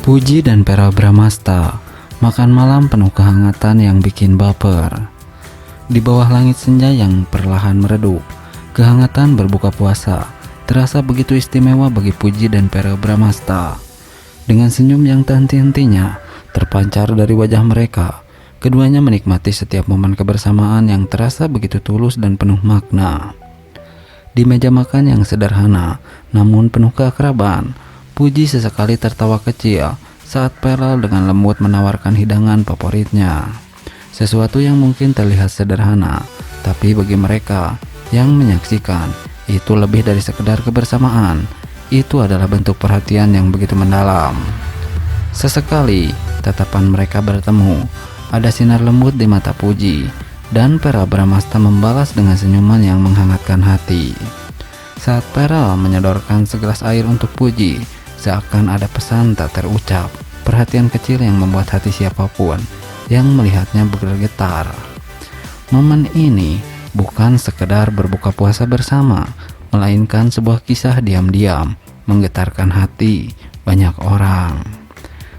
Puji dan Verrel Bramasta makan malam penuh kehangatan yang bikin baper. Di bawah langit senja yang perlahan meredup, kehangatan berbuka puasa terasa begitu istimewa bagi Puji dan Verrel Bramasta. Dengan senyum yang tak henti-hentinya terpancar dari wajah mereka, keduanya menikmati setiap momen kebersamaan yang terasa begitu tulus dan penuh makna. Di meja makan yang sederhana namun penuh keakraban, Puji sesekali tertawa kecil saat Verrel dengan lembut menawarkan hidangan favoritnya. Sesuatu yang mungkin terlihat sederhana, tapi bagi mereka yang menyaksikan, itu lebih dari sekedar kebersamaan. Itu adalah bentuk perhatian yang begitu mendalam. Sesekali, tatapan mereka bertemu. Ada sinar lembut di mata Puji, dan Verrel Bramasta membalas dengan senyuman yang menghangatkan hati. Saat Verrel menyodorkan segelas air untuk Puji, seakan ada pesan tak terucap, perhatian kecil yang membuat hati siapapun yang melihatnya bergetar. Momen ini bukan sekedar berbuka puasa bersama, melainkan sebuah kisah diam-diam menggetarkan hati banyak orang.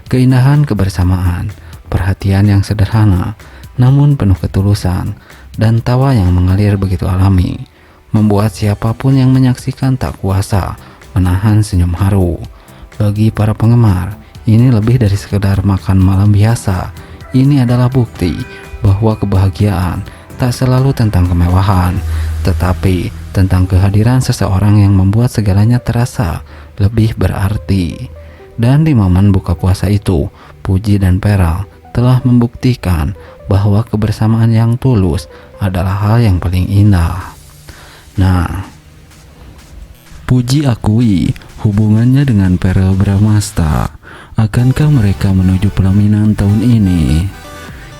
Keindahan kebersamaan, perhatian yang sederhana namun penuh ketulusan, dan tawa yang mengalir begitu alami, membuat siapapun yang menyaksikan tak kuasa menahan senyum haru. Bagi para penggemar, ini lebih dari sekedar makan malam biasa. Ini adalah bukti bahwa kebahagiaan tak selalu tentang kemewahan, tetapi tentang kehadiran seseorang yang membuat segalanya terasa lebih berarti. Dan di momen buka puasa itu, Puji dan Verrel telah membuktikan bahwa kebersamaan yang tulus adalah hal yang paling indah. Nah, Puji akui hubungannya dengan Verrel Bramasta. Akankah mereka menuju pelaminan tahun ini?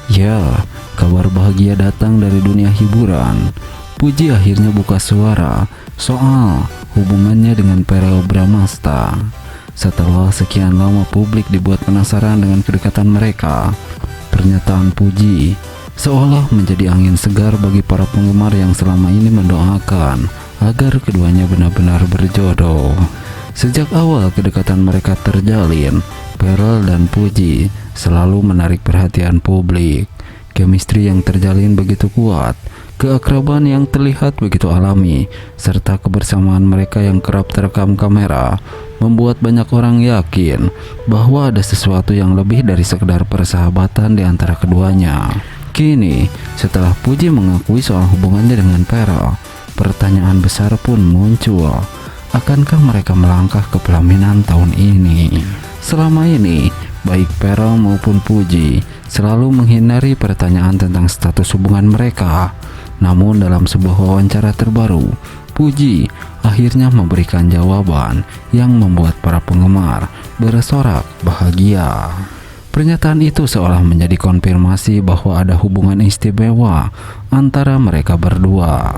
Ya, kabar bahagia datang dari dunia hiburan. Puji akhirnya buka suara soal hubungannya dengan Verrel Bramasta. Setelah sekian lama publik dibuat penasaran dengan kedekatan mereka, pernyataan Puji seolah menjadi angin segar bagi para penggemar yang selama ini mendoakan agar keduanya benar-benar berjodoh. Sejak awal kedekatan mereka terjalin, Verrel dan Puji selalu menarik perhatian publik. Chemistry yang terjalin begitu kuat, keakraban yang terlihat begitu alami, serta kebersamaan mereka yang kerap terekam kamera membuat banyak orang yakin bahwa ada sesuatu yang lebih dari sekedar persahabatan di antara keduanya. Kini, setelah Puji mengakui soal hubungannya dengan Verrel, pertanyaan besar pun muncul. Akankah mereka melangkah ke pelaminan tahun ini? Selama ini, baik Verrel maupun Puji selalu menghindari pertanyaan tentang status hubungan mereka. Namun dalam sebuah wawancara terbaru, Puji akhirnya memberikan jawaban yang membuat para penggemar bersorak bahagia. Pernyataan itu seolah menjadi konfirmasi bahwa ada hubungan istimewa antara mereka berdua.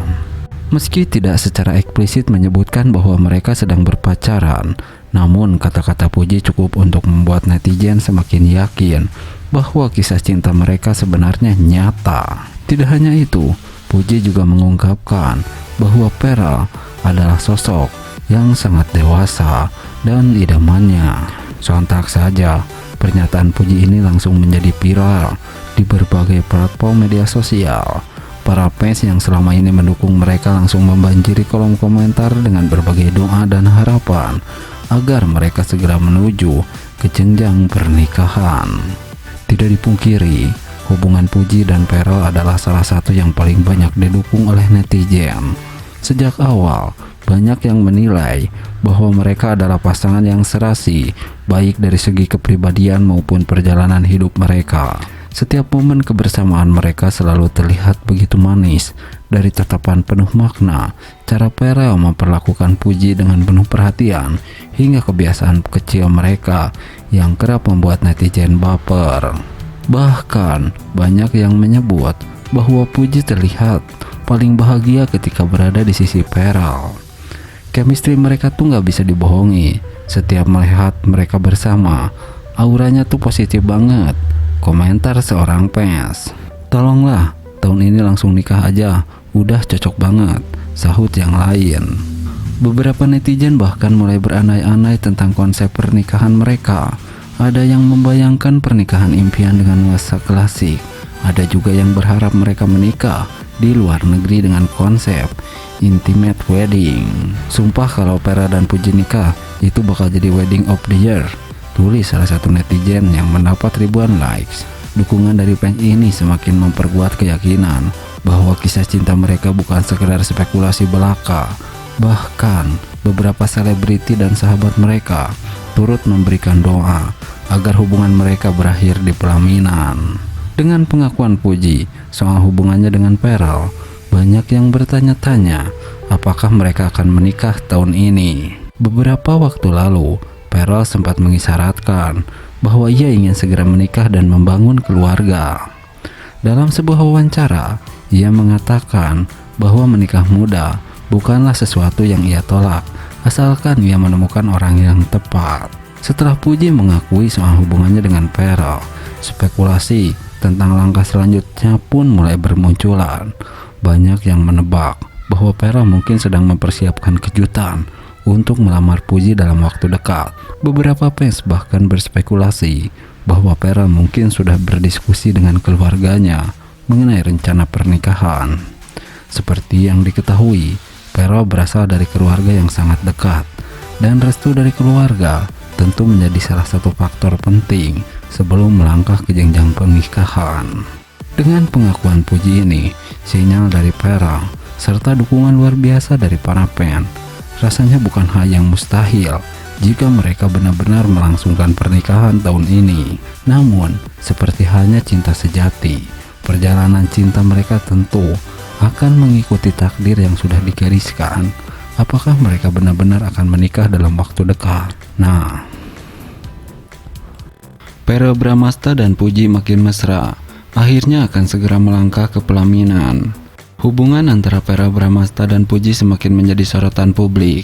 Meski tidak secara eksplisit menyebutkan bahwa mereka sedang berpacaran, namun kata-kata Puji cukup untuk membuat netizen semakin yakin bahwa kisah cinta mereka sebenarnya nyata. Tidak hanya itu, Puji juga mengungkapkan bahwa Verrel adalah sosok yang sangat dewasa dan idamannya. Sontak saja, pernyataan Puji ini langsung menjadi viral di berbagai platform media sosial. Para fans yang selama ini mendukung mereka langsung membanjiri kolom komentar dengan berbagai doa dan harapan agar mereka segera menuju ke jenjang pernikahan. Tidak dipungkiri, hubungan Puji dan Verrel adalah salah satu yang paling banyak didukung oleh netizen. Sejak awal, banyak yang menilai bahwa mereka adalah pasangan yang serasi, baik dari segi kepribadian maupun perjalanan hidup mereka. Setiap momen kebersamaan mereka selalu terlihat begitu manis. Dari tatapan penuh makna, cara Verrel memperlakukan Puji dengan penuh perhatian, hingga kebiasaan kecil mereka yang kerap membuat netizen baper. Bahkan, banyak yang menyebut bahwa Puji terlihat paling bahagia ketika berada di sisi Verrel. Chemistry mereka tuh gak bisa dibohongi. Setiap melihat mereka bersama, auranya tuh positif banget. Komentar seorang fans, "Tolonglah, tahun ini langsung nikah aja, udah cocok banget," sahut yang lain. Beberapa netizen bahkan mulai berandai-andai tentang konsep pernikahan mereka. Ada yang membayangkan pernikahan impian dengan nuansa klasik. Ada juga yang berharap mereka menikah di luar negeri dengan konsep intimate wedding. Sumpah kalau Vera dan Puji nikah, itu bakal jadi wedding of the year, tulis salah satu netizen yang mendapat ribuan likes. Dukungan dari fans ini semakin memperkuat keyakinan bahwa kisah cinta mereka bukan sekedar spekulasi belaka. Bahkan beberapa selebriti dan sahabat mereka turut memberikan doa agar hubungan mereka berakhir di pelaminan. Dengan pengakuan Puji soal hubungannya dengan Pharrell, banyak yang bertanya-tanya apakah mereka akan menikah tahun ini. Beberapa waktu lalu, Pharrell sempat mengisyaratkan bahwa ia ingin segera menikah dan membangun keluarga. Dalam sebuah wawancara, ia mengatakan bahwa menikah muda bukanlah sesuatu yang ia tolak, asalkan ia menemukan orang yang tepat. Setelah Puji mengakui soal hubungannya dengan Pharrell, spekulasi tentang langkah selanjutnya pun mulai bermunculan. Banyak yang menebak bahwa Pharrell mungkin sedang mempersiapkan kejutan untuk melamar Puji dalam waktu dekat. Beberapa fans bahkan berspekulasi bahwa Pharrell mungkin sudah berdiskusi dengan keluarganya mengenai rencana pernikahan. Seperti yang diketahui, Pharrell berasal dari keluarga yang sangat dekat, dan restu dari keluarga tentu menjadi salah satu faktor penting sebelum melangkah ke jenjang pernikahan. Dengan pengakuan Puji ini, sinyal dari Pharrell, serta dukungan luar biasa dari para fans, rasanya bukan hal yang mustahil jika mereka benar-benar melangsungkan pernikahan tahun ini. Namun, seperti halnya cinta sejati, perjalanan cinta mereka tentu akan mengikuti takdir yang sudah digariskan. Apakah mereka benar-benar akan menikah dalam waktu dekat? Nah, Verrell Bramasta dan Puji makin mesra, akhirnya akan segera melangkah ke pelaminan. Hubungan antara Verrell Bramasta dan Puji semakin menjadi sorotan publik.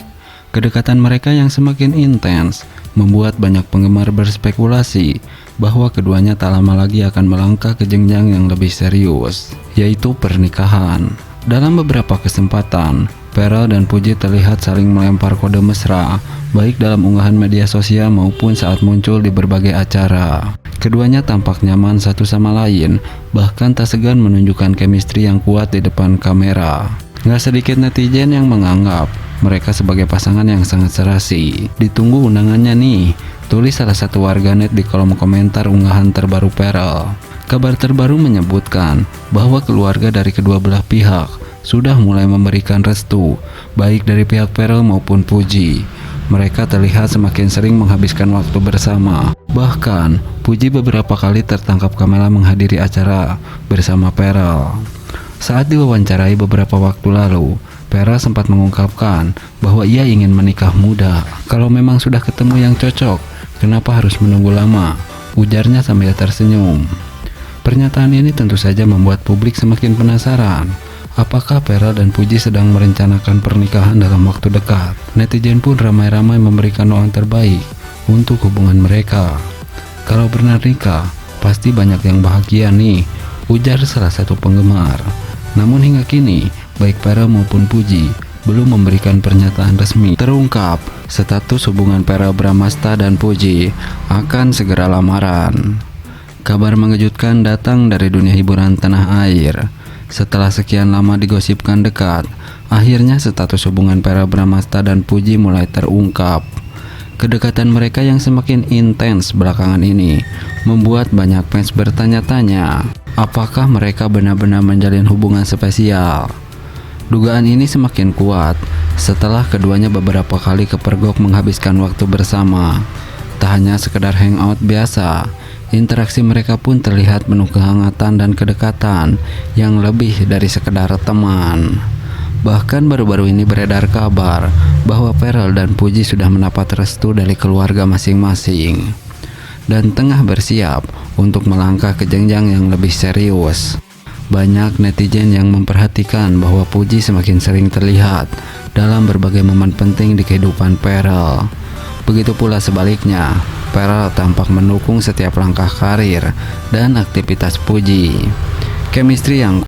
Kedekatan mereka yang semakin intens membuat banyak penggemar berspekulasi bahwa keduanya tak lama lagi akan melangkah ke jenjang yang lebih serius, yaitu pernikahan. Dalam beberapa kesempatan, Pharrell dan Puji terlihat saling melempar kode mesra, baik dalam unggahan media sosial maupun saat muncul di berbagai acara. Keduanya tampak nyaman satu sama lain, bahkan tak segan menunjukkan chemistry yang kuat di depan kamera. Gak sedikit netizen yang menganggap mereka sebagai pasangan yang sangat serasi. Ditunggu undangannya nih, tulis salah satu warganet di kolom komentar unggahan terbaru Pharrell. Kabar terbaru menyebutkan bahwa keluarga dari kedua belah pihak sudah mulai memberikan restu, baik dari pihak Pharrell maupun Puji. Mereka terlihat semakin sering menghabiskan waktu bersama. Bahkan, Puji beberapa kali tertangkap kamera menghadiri acara bersama Pharrell. Saat diwawancarai beberapa waktu lalu, Pharrell sempat mengungkapkan bahwa ia ingin menikah muda. Kalau memang sudah ketemu yang cocok, kenapa harus menunggu lama? Ujarnya sambil tersenyum. Pernyataan ini tentu saja membuat publik semakin penasaran. Apakah Pharrell dan Puji sedang merencanakan pernikahan dalam waktu dekat? Netizen pun ramai-ramai memberikan doa terbaik untuk hubungan mereka. Kalau benar nikah, pasti banyak yang bahagia nih, ujar salah satu penggemar. Namun hingga kini, baik Pharrell maupun Puji belum memberikan pernyataan resmi. Terungkap, status hubungan Verrell Bramasta dan Puji akan segera lamaran. Kabar mengejutkan datang dari dunia hiburan tanah air. Setelah sekian lama digosipkan dekat, akhirnya status hubungan Verrell Bramasta dan Puji mulai terungkap. Kedekatan mereka yang semakin intens belakangan ini membuat banyak fans bertanya-tanya, apakah mereka benar-benar menjalin hubungan spesial? Dugaan ini semakin kuat setelah keduanya beberapa kali kepergok menghabiskan waktu bersama. Tak hanya sekedar hangout biasa, interaksi mereka pun terlihat penuh kehangatan dan kedekatan yang lebih dari sekedar teman. Bahkan baru-baru ini beredar kabar bahwa Pharrell dan Puji sudah mendapat restu dari keluarga masing-masing dan tengah bersiap untuk melangkah ke jenjang yang lebih serius. Banyak netizen yang memperhatikan bahwa Puji semakin sering terlihat dalam berbagai momen penting di kehidupan Pharrell. Begitu pula sebaliknya, Pharrell tampak mendukung setiap langkah karir dan aktivitas Puji. Chemistry yang